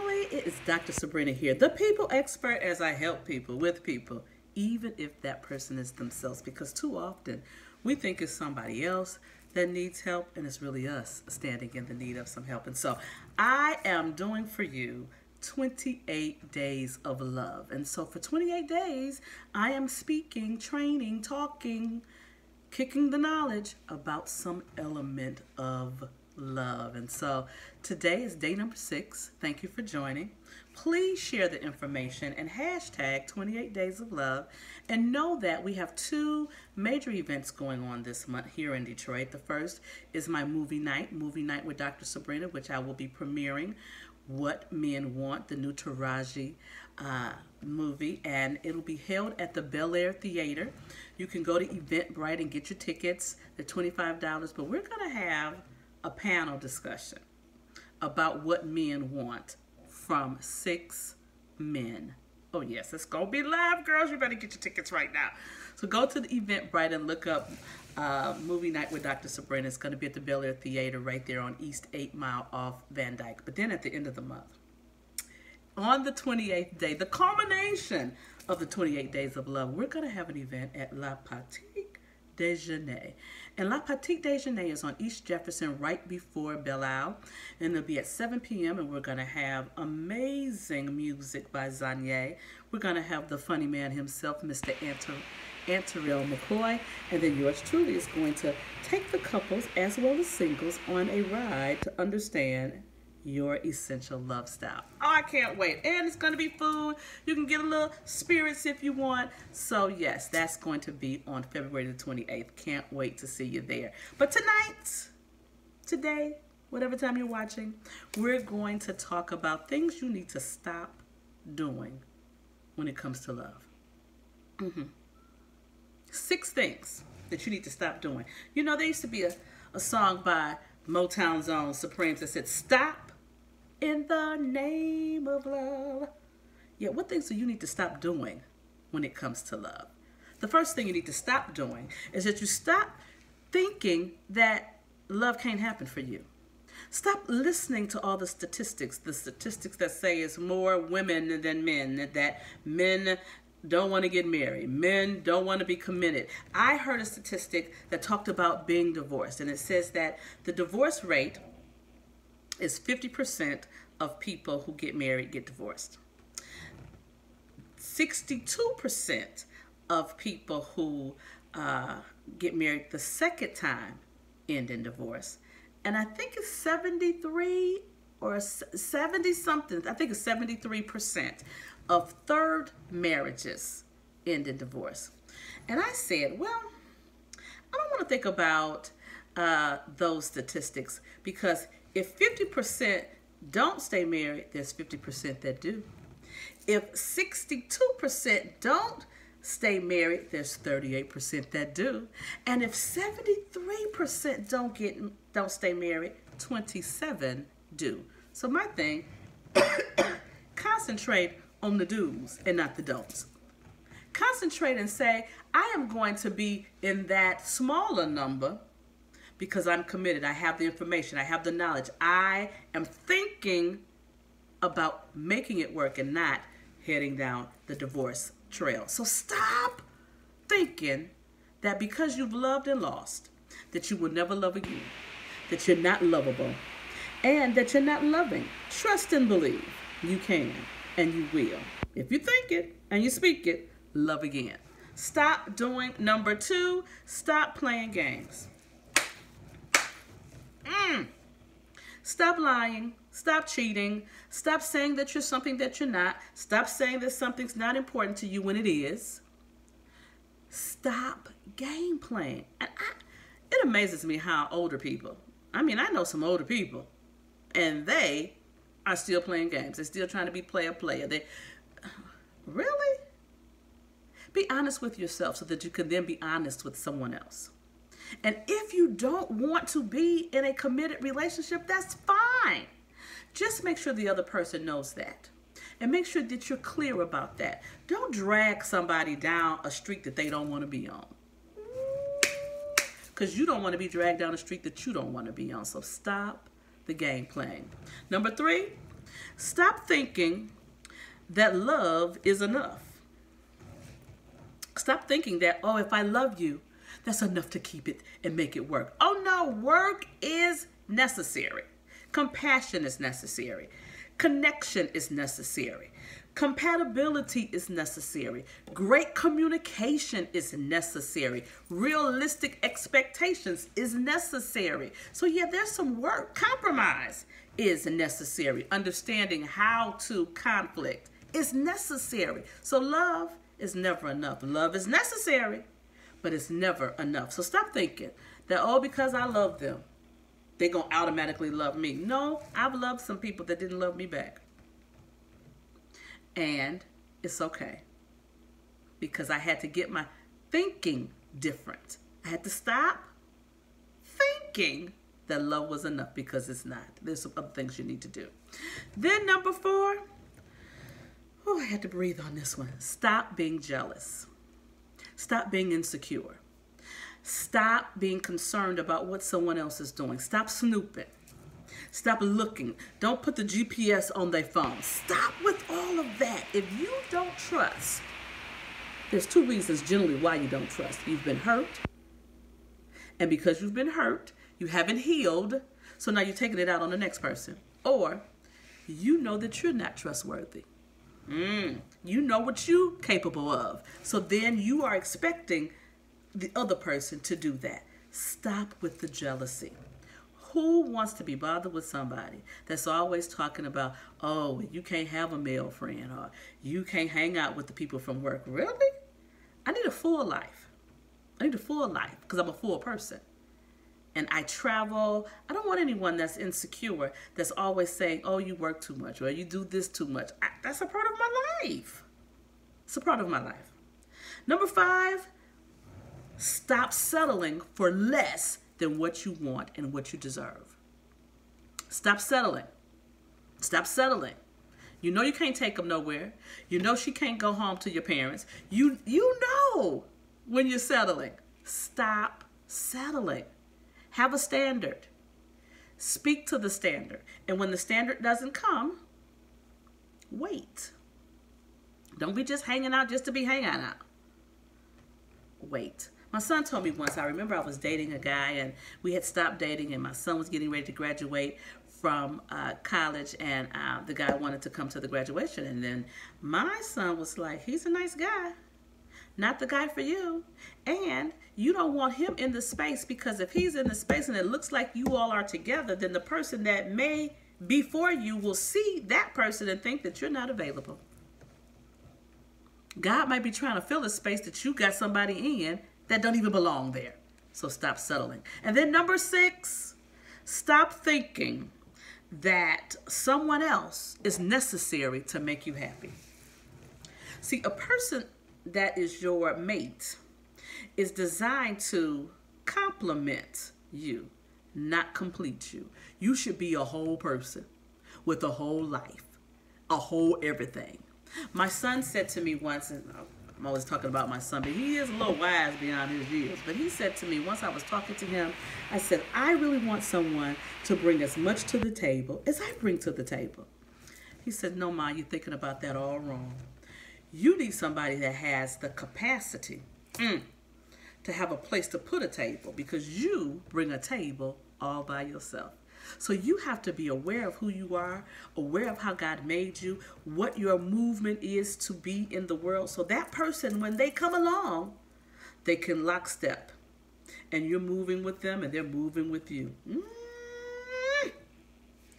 family, it is Dr. Sabrina here, the people expert, as I help people with people, even if that person is themselves, because too often we think it's somebody else that needs help and it's really us standing in the need of some help. And so I am doing for you 28 days of love. And so for 28 days, I am speaking, training, talking, kicking the knowledge about some element of love. And so today is day number 6. Thank you for joining. Please share the information and hashtag 28 days of love, and know that we have 2 major events going on this month here in Detroit. The first is my movie night with Dr. Sabrina, which I will be premiering What Men Want, the new Taraji movie, and it'll be held at the Bel Air Theater. You can go to Eventbrite and get your tickets. They're $25, but we're going to have a panel discussion about what men want from 6 men. Oh yes, it's gonna be live, girls. You better get your tickets right now. So go to the Eventbrite and look up Movie Night with Dr. Sabrina. It's gonna be at the Bel Air Theater right there on East 8 Mile off Van Dyke. But then at the end of the month, on the 28th day, the culmination of the 28 days of love, we're gonna have an event at La Petite Déjeuner. And La Petite Déjeuner is on East Jefferson right before Belle Isle. And it'll be at 7 p.m. and we're going to have amazing music by Zanye. We're going to have the funny man himself, Mr. Anterell McCoy. And then yours truly is going to take the couples as well as singles on a ride to understand your essential love style. Oh, I can't wait. And it's going to be food. You can get a little spirits if you want. So yes, that's going to be on February the 28th. Can't wait to see you there. But tonight, today, whatever time you're watching, we're going to talk about things you need to stop doing when it comes to love. 6 things that you need to stop doing. You know, there used to be a song by Motown Zone Supremes that said, "Stop in the name of love." Yeah, what things do you need to stop doing when it comes to love? The first thing you need to stop doing is that you stop thinking that love can't happen for you. Stop listening to all the statistics that say it's more women than men, that men don't want to get married, men don't want to be committed. I heard a statistic that talked about being divorced, and it says that the divorce rate is 50% of people who get married get divorced. 62% of people who get married the second time end in divorce. And I think it's 73 or 70 something, I think it's 73% of third marriages end in divorce. And I said, well, I don't want to think about those statistics, because if 50% don't stay married, there's 50% that do. If 62% don't stay married, there's 38% that do. And if 73% don't stay married, 27 do. So my thing, concentrate on the do's and not the don'ts. Concentrate and say, I am going to be in that smaller number because I'm committed. I have the information. I have the knowledge. I am thinking about making it work and not heading down the divorce trail. So stop thinking that because you've loved and lost, that you will never love again, that you're not lovable, and that you're not loving. Trust and believe you can and you will. If you think it and you speak it, love again. Stop doing number 2, stop playing games. Stop lying. Stop cheating. Stop saying that you're something that you're not. Stop saying that something's not important to you when it is. Stop game playing. And it amazes me how older people, I mean, I know some older people, and they are still playing games. They're still trying to be player. Really? Be honest with yourself so that you can then be honest with someone else. And if you don't want to be in a committed relationship, that's fine. Just make sure the other person knows that. And make sure that you're clear about that. Don't drag somebody down a street that they don't want to be on. Because you don't want to be dragged down a street that you don't want to be on. So stop the game playing. Number 3, Stop thinking that love is enough. Stop thinking that, oh, if I love you, that's enough to keep it and make it work. Oh no, work is necessary. Compassion is necessary. Connection is necessary. Compatibility is necessary. Great communication is necessary. Realistic expectations is necessary. So yeah, there's some work. Compromise is necessary. Understanding how to conflict is necessary. So love is never enough. Love is necessary, but it's never enough. So stop thinking that, oh, because I love them, they're going to automatically love me. No, I've loved some people that didn't love me back. And it's okay. Because I had to get my thinking different. I had to stop thinking that love was enough, because it's not. There's some other things you need to do. Then number 4, oh, I had to breathe on this one. Stop being jealous. Stop being insecure. Stop being concerned about what someone else is doing. Stop snooping. Stop looking. Don't put the GPS on their phone. Stop with all of that. If you don't trust, there's 2 reasons generally why you don't trust. You've been hurt. And because you've been hurt, you haven't healed. So now you're taking it out on the next person. Or you know that you're not trustworthy. You know what you're capable of. So then you are expecting the other person to do that. Stop with the jealousy. Who wants to be bothered with somebody that's always talking about, oh, you can't have a male friend, or you can't hang out with the people from work? Really? I need a full life. I need a full life because I'm a full person. And I travel. I don't want anyone that's insecure, that's always saying, oh, you work too much, or you do this too much. That's a part of my life. It's a part of my life. Number 5, stop settling for less than what you want and what you deserve. Stop settling. Stop settling. You know you can't take them nowhere. You know she can't go home to your parents. You know when you're settling. Stop settling. Have a standard. Speak to the standard. And when the standard doesn't come, wait. Don't be just hanging out just to be hanging out. Wait. My son told me once, I remember I was dating a guy and we had stopped dating and my son was getting ready to graduate from college, and the guy wanted to come to the graduation. And then my son was like, he's a nice guy. Not the guy for you. And you don't want him in the space, because if he's in the space and it looks like you all are together, then the person that may be for you will see that person and think that you're not available. God might be trying to fill a space that you got somebody in that don't even belong there. So stop settling. And then number 6, stop thinking that someone else is necessary to make you happy. See, a person that is your mate is designed to complement you, not complete you. You should be a whole person with a whole life, a whole everything. My son said to me once, and I'm always talking about my son, but he is a little wise beyond his years. But he said to me, once I was talking to him, I said, I really want someone to bring as much to the table as I bring to the table. He said, no, Ma, you're thinking about that all wrong. You need somebody that has the capacity to have a place to put a table, because you bring a table all by yourself. So you have to be aware of who you are, aware of how God made you, what your movement is to be in the world. So that person, when they come along, they can lockstep. And you're moving with them and they're moving with you.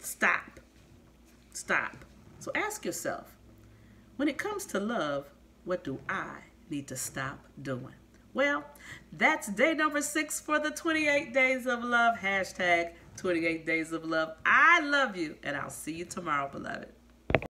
Stop. Stop. So ask yourself, when it comes to love, what do I need to stop doing? Well, that's day number 6 for the 28 Days of Love. #28 Days of Love. I love you, and I'll see you tomorrow, beloved.